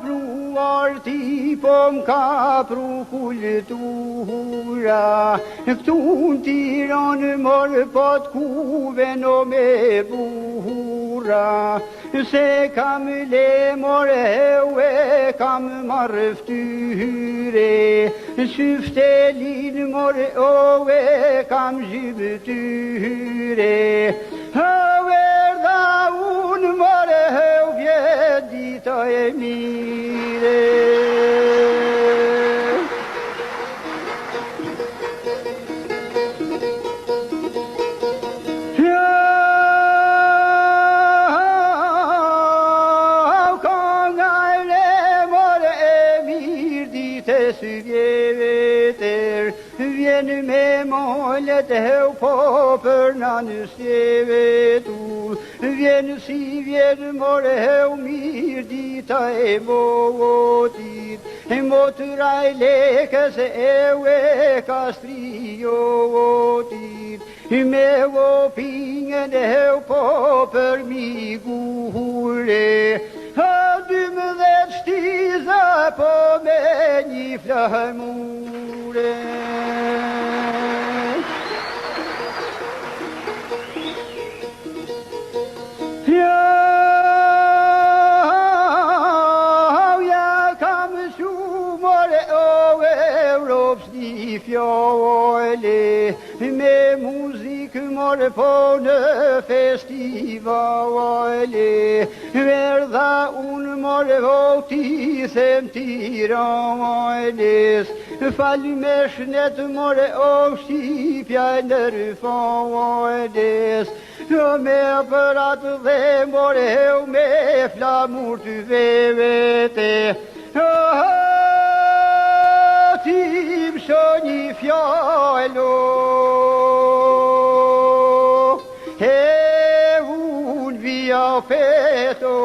pru arti, po m'ka pru kultura. Këtu në Tiranë morë po t'kuve no me bura. Se kam le more e kam marrë ftyre, syftelin more o e kam zhibëtyre. Verda unë more vjet dita e mire. Vjen me mollet heu po për na në stjevetur. Vjen si vjen more heu mirë dita e motit. Motura e lekës eu e kastriotit. Me opingen heu po për mi gure. 12 shtiza po me një flamure. Ja kam shumore o Evropës një fjole, me muzik more po në festivale. Verdha unë more voti them Tiranes, fal me shnet more o Shqipja nërfanes. Me për atë dhe more heu me flamur të vevete. Tim sho një fjalo, e unë via feto